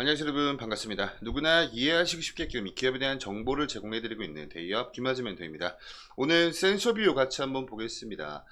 안녕하세요 여러분, 반갑습니다. 누구나 이해하시기 쉽게끔 이 기업에 대한 정보를 제공해드리고 있는 대기업 김하지 멘토입니다. 오늘 센서뷰 같이 한번 보겠습니다.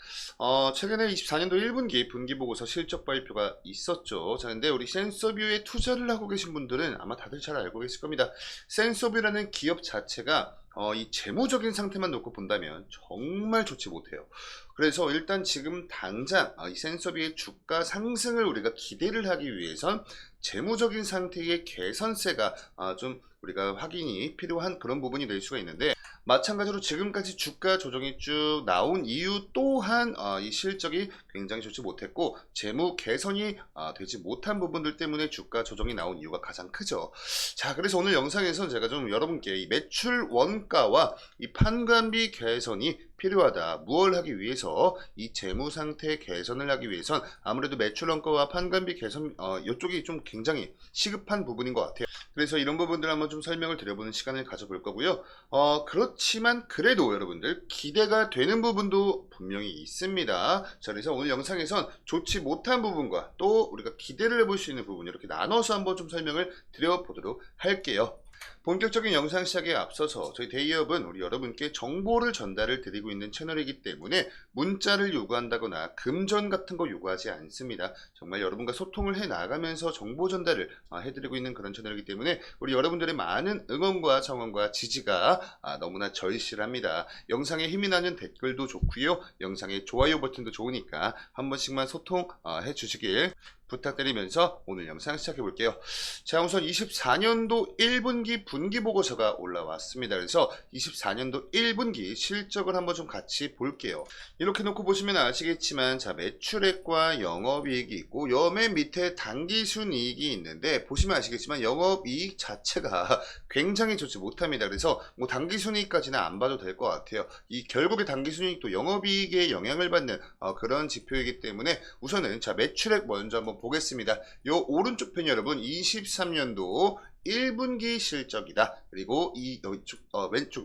최근에 24년도 1분기 분기보고서 실적 발표가 있었죠. 자, 근데 우리 센서뷰에 투자를 하고 계신 분들은 아마 다들 잘 알고 계실 겁니다. 센서뷰라는 기업 자체가 이 재무적인 상태만 놓고 본다면 정말 좋지 못해요. 그래서 일단 지금 당장 이 센서비의 주가 상승을 우리가 기대를 하기 위해선 재무적인 상태의 개선세가 좀 우리가 확인이 필요한 그런 부분이 될 수가 있는데, 마찬가지로 지금까지 주가 조정이 쭉 나온 이유 또한 이 실적이 굉장히 좋지 못했고 재무 개선이 되지 못한 부분들 때문에 주가 조정이 나온 이유가 가장 크죠. 자, 그래서 오늘 영상에서는 제가 좀 여러분께 이 매출 원가와 이 판관비 개선이 필요하다. 무엇을 하기 위해서 이 재무 상태 개선을 하기 위해선 아무래도 매출 원가와 판관비 개선 이쪽이 좀 굉장히 시급한 부분인 것 같아요. 그래서 이런 부분들 한번 좀 설명을 드려보는 시간을 가져볼 거고요. 그렇지만 그래도 여러분들 기대가 되는 부분도 분명히 있습니다. 자, 그래서 오늘 영상에선 좋지 못한 부분과 또 우리가 기대를 해볼 수 있는 부분 이렇게 나눠서 한번 좀 설명을 드려보도록 할게요. 본격적인 영상 시작에 앞서서 저희 대기업은 우리 여러분께 정보를 전달을 드리고 있는 채널이기 때문에 문자를 요구한다거나 금전 같은 거 요구하지 않습니다. 정말 여러분과 소통을 해 나가면서 정보 전달을 해드리고 있는 그런 채널이기 때문에 우리 여러분들의 많은 응원과 정원과 지지가 너무나 절실합니다. 영상에 힘이 나는 댓글도 좋고요. 영상에 좋아요 버튼도 좋으니까 한 번씩만 소통해 주시길 부탁드리면서 오늘 영상 시작해 볼게요. 자, 우선 24년도 1분기 분기보고서가 올라왔습니다. 그래서 24년도 1분기 실적을 한번 좀 같이 볼게요. 이렇게 놓고 보시면 아시겠지만, 자, 매출액과 영업이익이 있고 요 맨 밑에 당기순이익이 있는데, 보시면 아시겠지만 영업이익 자체가 굉장히 좋지 못합니다. 그래서 뭐 당기순이익까지는 안 봐도 될 것 같아요. 이 결국에 당기순이익도 영업이익에 영향을 받는 그런 지표이기 때문에 우선은 자, 매출액 먼저 한번 보겠습니다. 요 오른쪽 편 여러분 23년도 1분기 실적이다. 그리고 이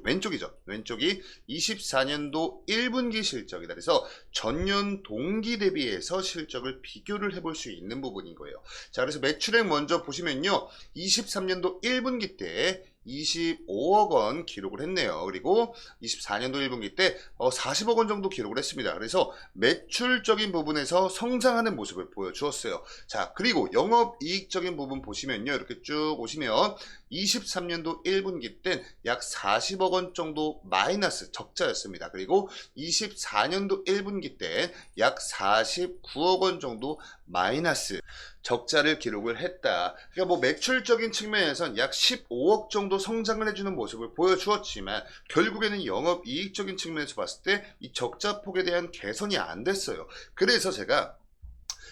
왼쪽이죠. 왼쪽이 24년도 1분기 실적이다. 그래서 전년 동기 대비해서 실적을 비교를 해볼 수 있는 부분인 거예요. 자, 그래서 매출액 먼저 보시면요. 23년도 1분기 때 25억 원 기록을 했네요. 그리고 24년도 1분기 때 40억 원 정도 기록을 했습니다. 그래서 매출적인 부분에서 성장하는 모습을 보여주었어요. 자, 그리고 영업이익적인 부분 보시면요. 이렇게 쭉 오시면 23년도 1분기 때 약 40억 원 정도 마이너스 적자였습니다. 그리고 24년도 1분기 때 약 49억 원 정도 마이너스 적자를 기록을 했다. 그러니까 뭐 매출적인 측면에선 약 15억 정도 성장을 해주는 모습을 보여주었지만 결국에는 영업이익적인 측면에서 봤을 때 이 적자폭에 대한 개선이 안 됐어요. 그래서 제가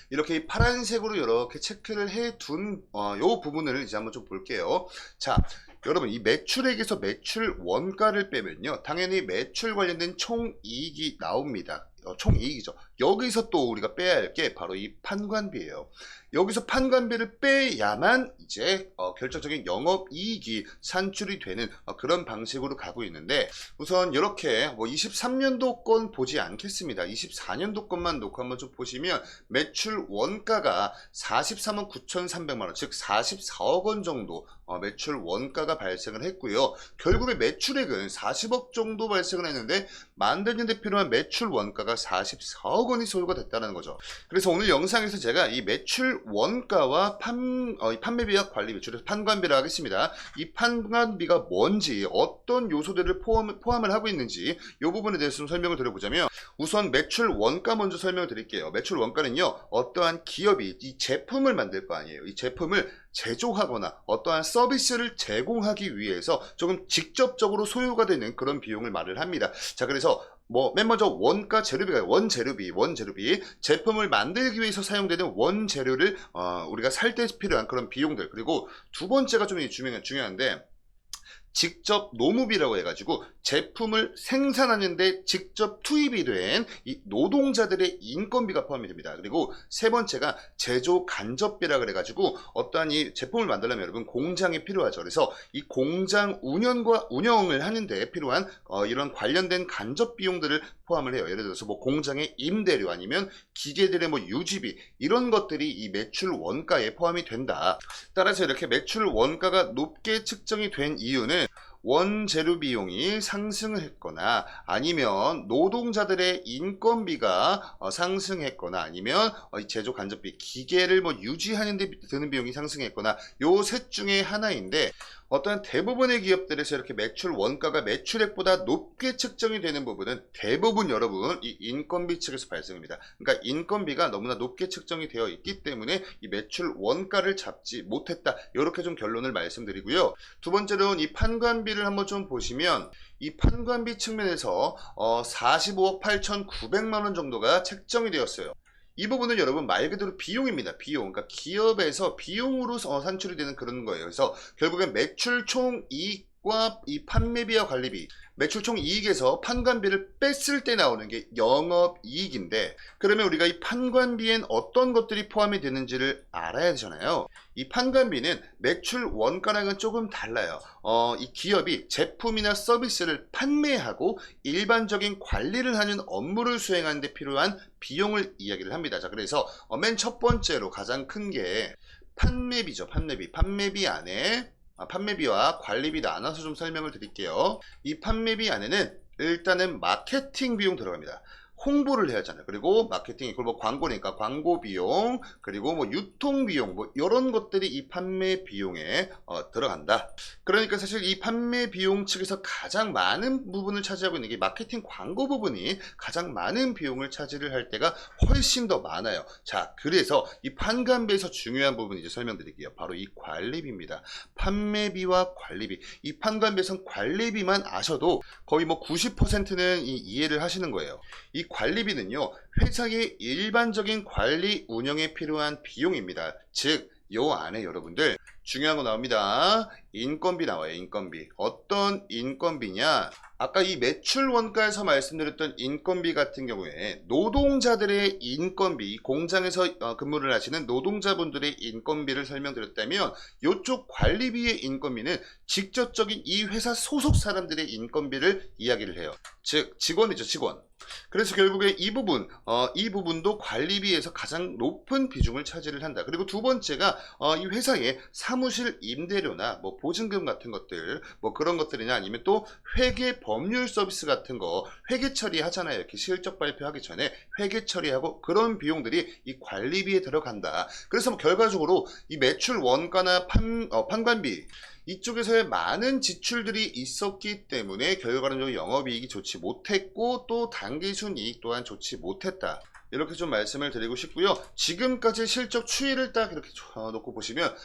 이렇게 파란색으로 이렇게 체크를 해둔 요 부분을 이제 한번 좀 볼게요. 자, 여러분 이 매출액에서 매출 원가를 빼면요, 당연히 매출 관련된 총이익이 나옵니다. 총이익이죠. 여기서 또 우리가 빼야 할 게 바로 이 판관비예요. 여기서 판관비를 빼야만 이제 결정적인 영업이익이 산출이 되는 그런 방식으로 가고 있는데, 우선 이렇게 뭐 23년도 건 보지 않겠습니다. 24년도 건만 놓고 한번 좀 보시면 매출 원가가 43억 9,300만 원, 즉 44억 원 정도 매출 원가가 발생을 했고요. 결국에 매출액은 40억 정도 발생을 했는데 만드는데 필요한 매출 원가가 44억 원이 소요가 됐다는 거죠. 그래서 오늘 영상에서 제가 이 매출 원가와 판매비와 관리 매출에서 판관비를 하겠습니다. 이 판관비가 뭔지, 어떤 요소들을 포함을 하고 있는지 이 부분에 대해서 좀 설명을 드려보자면, 우선 매출 원가 먼저 설명을 드릴게요. 매출 원가는요, 어떠한 기업이 이 제품을 만들 거 아니에요. 이 제품을 제조하거나 어떠한 서비스를 제공하기 위해서 조금 직접적으로 소요가 되는 그런 비용을 말을 합니다. 자, 그래서 뭐 맨 먼저 원가 재료비가 원재료비 제품을 만들기 위해서 사용되는 원재료를 우리가 살 때 필요한 그런 비용들, 그리고 두 번째가 좀 중요한데 직접 노무비라고 해가지고 제품을 생산하는데 직접 투입이 된 이 노동자들의 인건비가 포함이 됩니다. 그리고 세 번째가 제조 간접비라 그래가지고 어떠한 이 제품을 만들려면 여러분 공장이 필요하죠. 그래서 이 공장 운영을 하는데 필요한 이런 관련된 간접 비용들을 포함을 해요. 예를 들어서 뭐 공장의 임대료 아니면 기계들의 뭐 유지비 이런 것들이 이 매출 원가에 포함이 된다. 따라서 이렇게 매출 원가가 높게 측정이 된 이유는 원재료 비용이 상승을 했거나 아니면 노동자들의 인건비가 상승했거나 아니면 제조 간접비 기계를 뭐 유지하는 데 드는 비용이 상승했거나 요 셋 중에 하나인데 어떤 대부분의 기업들에서 이렇게 매출 원가가 매출액보다 높게 측정이 되는 부분은 대부분 여러분 이 인건비 측에서 발생합니다. 그러니까 인건비가 너무나 높게 측정이 되어 있기 때문에 이 매출 원가를 잡지 못했다. 이렇게 좀 결론을 말씀드리고요. 두 번째로는 이 판관비를 한번 좀 보시면 이 판관비 측면에서 45억 8,900만 원 정도가 책정이 되었어요. 이 부분은 여러분 말 그대로 비용입니다. 비용. 그러니까 기업에서 비용으로 산출이 되는 그런 거예요. 그래서 결국엔 매출 총이익과 이 판매비와 관리비, 매출 총이익에서 판관비를 뺐을 때 나오는 게 영업이익인데 그러면 우리가 이 판관비엔 어떤 것들이 포함이 되는지를 알아야 되잖아요. 이 판관비는 매출 원가랑은 조금 달라요. 이 기업이 제품이나 서비스를 판매하고 일반적인 관리를 하는 업무를 수행하는 데 필요한 비용을 이야기를 합니다. 자, 그래서 맨 첫 번째로 가장 큰 게 판매비죠. 판매비 안에 판매비와 관리비 나눠서 좀 설명을 드릴게요. 이 판매비 안에는 일단은 마케팅 비용 들어갑니다. 홍보를 해야 하잖아요. 그리고 마케팅, 이걸 뭐 광고니까 광고 비용, 그리고 뭐 유통 비용, 뭐 이런 것들이 이 판매 비용에 들어간다. 그러니까 사실 이 판매 비용 측에서 가장 많은 부분을 차지하고 있는 게 마케팅 광고 부분이 가장 많은 비용을 차지를 할 때가 훨씬 더 많아요. 자, 그래서 이 판관비에서 중요한 부분 이제 설명드릴게요. 바로 이 관리비입니다. 판매비와 관리비. 이 판관비에선 관리비만 아셔도 거의 뭐 90%는 이해를 하시는 거예요. 이 관리비는요, 회사의 일반적인 관리 운영에 필요한 비용입니다. 즉, 요 안에 여러분들 중요한 거 나옵니다. 인건비 나와요. 인건비. 어떤 인건비냐? 아까 이 매출 원가에서 말씀드렸던 인건비 같은 경우에 노동자들의 인건비, 공장에서 근무를 하시는 노동자분들의 인건비를 설명드렸다면 이쪽 관리비의 인건비는 직접적인 이 회사 소속 사람들의 인건비를 이야기를 해요. 즉 직원이죠. 직원. 그래서 결국에 이 부분도 관리비에서 가장 높은 비중을 차지를 한다. 그리고 두 번째가 이 회사의 사무실 임대료나 뭐 보증금 같은 것들, 뭐 그런 것들이나 아니면 또 회계 법률 서비스 같은 거 회계 처리하잖아요. 이렇게 실적 발표하기 전에 회계 처리하고 그런 비용들이 이 관리비에 들어간다. 그래서 뭐 결과적으로 이 매출 원가나 판관비 이쪽에서의 많은 지출들이 있었기 때문에 결과적으로 영업이익이 좋지 못했고 또 당기순이익 또한 좋지 못했다. 이렇게 좀 말씀을 드리고 싶고요. 지금까지 실적 추이를 딱 이렇게 놓고 보시면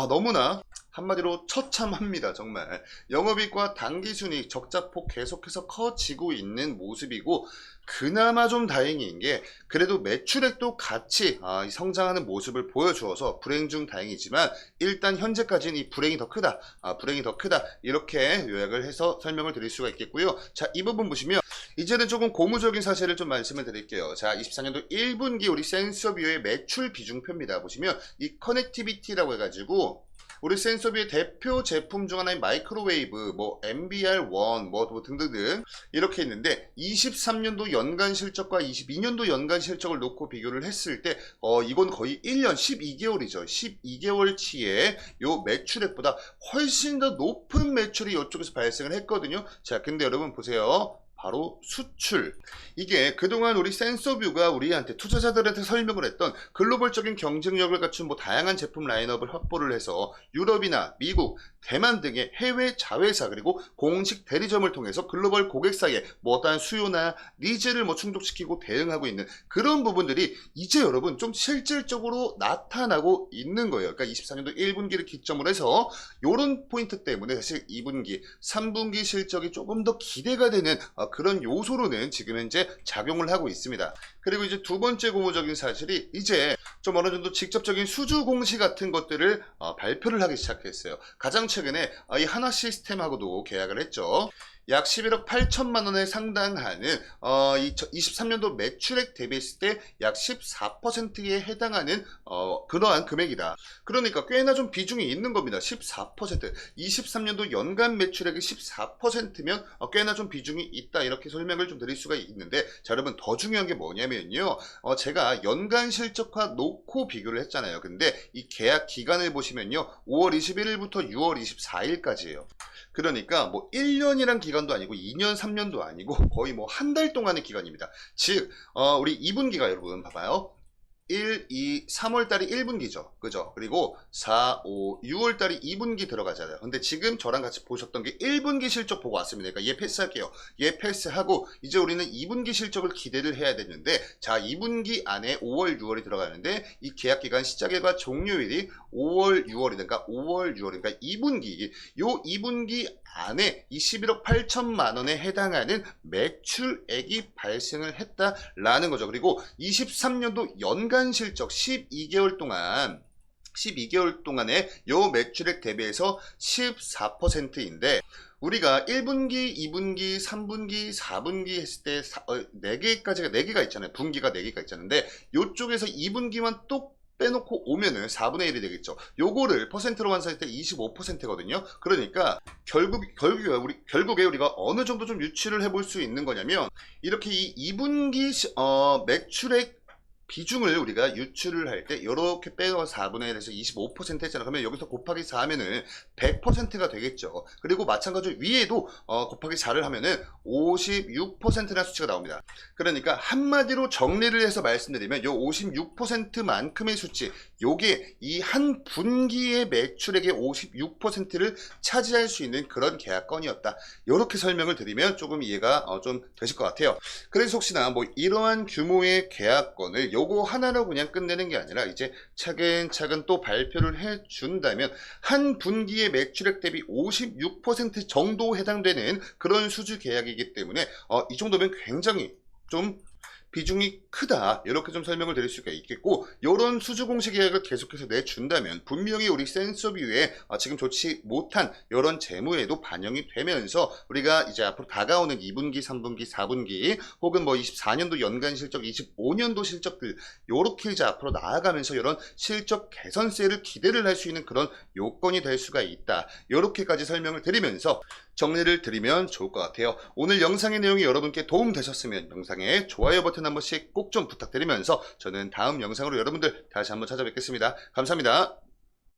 너무나 한마디로 처참합니다. 정말 영업이익과 당기순이익 적자폭 계속해서 커지고 있는 모습이고 그나마 좀 다행인 게 그래도 매출액도 같이 성장하는 모습을 보여주어서 불행 중 다행이지만 일단 현재까지는 이 불행이 더 크다. 불행이 더 크다. 이렇게 요약을 해서 설명을 드릴 수가 있겠고요. 자, 이 부분 보시면 이제는 조금 고무적인 사실을 좀 말씀을 드릴게요. 자, 24년도 1분기 우리 센서뷰의 매출 비중표입니다. 보시면 이 커넥티비티라고 해가지고 우리 센서비의 대표 제품 중 하나인 마이크로웨이브, 뭐 MBR1, 뭐 등등등 이렇게 있는데 23년도 연간 실적과 22년도 연간 실적을 놓고 비교를 했을 때 이건 거의 1년 12개월이죠. 12개월치의 요 매출액보다 훨씬 더 높은 매출이 이쪽에서 발생을 했거든요. 자, 근데 여러분 보세요. 바로 수출. 이게 그동안 우리 센서뷰가 우리한테 투자자들한테 설명을 했던 글로벌적인 경쟁력을 갖춘 뭐 다양한 제품 라인업을 확보를 해서 유럽이나 미국, 대만 등의 해외 자회사 그리고 공식 대리점을 통해서 글로벌 고객사의 뭐 어떠한 수요나 니즈를 뭐 충족시키고 대응하고 있는 그런 부분들이 이제 여러분 좀 실질적으로 나타나고 있는 거예요. 그러니까 24년도 1분기를 기점으로 해서 이런 포인트 때문에 사실 2분기, 3분기 실적이 조금 더 기대가 되는 그런 요소로는 지금 현재 작용을 하고 있습니다. 그리고 이제 두 번째 고무적인 사실이 이제 좀 어느 정도 직접적인 수주 공시 같은 것들을 발표를 하기 시작했어요. 가장 최근에 이 하나 시스템하고도 계약을 했죠. 약 11억 8천만 원에 상당하는 23년도 매출액 대비했을 때 약 14%에 해당하는 그러한 금액이다. 그러니까 꽤나 좀 비중이 있는 겁니다. 14%. 23년도 연간 매출액이 14%면 꽤나 좀 비중이 있다. 이렇게 설명을 좀 드릴 수가 있는데, 자, 여러분 더 중요한 게 뭐냐면요. 제가 연간 실적과 놓고 비교를 했잖아요. 근데 이 계약 기간을 보시면요. 5월 21일부터 6월 24일까지예요. 그러니까 뭐 1년이란 기간도 아니고 2년, 3년도 아니고 거의 뭐 한 달 동안의 기간입니다. 즉 우리 2분기가 여러분 봐봐요. 1, 2, 3월 달이 1분기죠. 그죠? 그리고 4, 5, 6월 달이 2분기 들어가잖아요. 근데 지금 저랑 같이 보셨던 게 1분기 실적 보고 왔습니다. 그러니까 얘 패스할게요. 얘 패스하고 이제 우리는 2분기 실적을 기대를 해야 되는데, 자, 2분기 안에 5월, 6월이 들어가는데 이 계약 기간 시작일과 종료일이 5월, 6월이니까 5월, 6월이니까 2분기. 요 2분기 안에 이 11억 8천만 원에 해당하는 매출액이 발생을 했다라는 거죠. 그리고 23년도 연간 실적 12개월 동안에 요 매출액 대비해서 14%인데, 우리가 1분기, 2분기, 3분기, 4분기 했을 때 4개가 있잖아요. 분기가 4개가 있잖아요. 요쪽에서 2분기만 또 빼놓고 오면은 4분의 1이 되겠죠. 요거를 퍼센트로 환산할 때 25%거든요. 그러니까 결국에 우리가 어느 정도 좀 유추를 해볼 수 있는 거냐면, 이렇게 이 2분기 매출액 비중을 우리가 유출을 할 때 이렇게 빼서 4분의 1에서 25% 했잖아요. 그러면 여기서 곱하기 4 하면은 100%가 되겠죠. 그리고 마찬가지로 위에도 곱하기 4를 하면은 56%라는 수치가 나옵니다. 그러니까 한마디로 정리를 해서 말씀드리면 요 56%만큼의 수치, 요게 이 한 분기의 매출액의 56%를 차지할 수 있는 그런 계약건이었다. 이렇게 설명을 드리면 조금 이해가 좀 되실 것 같아요. 그래서 혹시나 뭐 이러한 규모의 계약건을 요거 하나로 그냥 끝내는 게 아니라 이제 차근차근 또 발표를 해준다면 한 분기의 매출액 대비 56% 정도 해당되는 그런 수주 계약이기 때문에 이 정도면 굉장히 좀 비중이 크다, 이렇게 좀 설명을 드릴 수가 있겠고, 이런 수주 공시 계약을 계속해서 내준다면 분명히 우리 센서뷰에 지금 좋지 못한 이런 재무에도 반영이 되면서 우리가 이제 앞으로 다가오는 2분기, 3분기, 4분기 혹은 뭐 24년도 연간 실적, 25년도 실적들, 요렇게 이제 앞으로 나아가면서 이런 실적 개선세를 기대를 할 수 있는 그런 요건이 될 수가 있다. 요렇게까지 설명을 드리면서 정리를 드리면 좋을 것 같아요. 오늘 영상의 내용이 여러분께 도움 되셨으면 영상에 좋아요 버튼 한 번씩 꼭 좀 부탁드리면서 저는 다음 영상으로 여러분들 다시 한번 찾아뵙겠습니다. 감사합니다.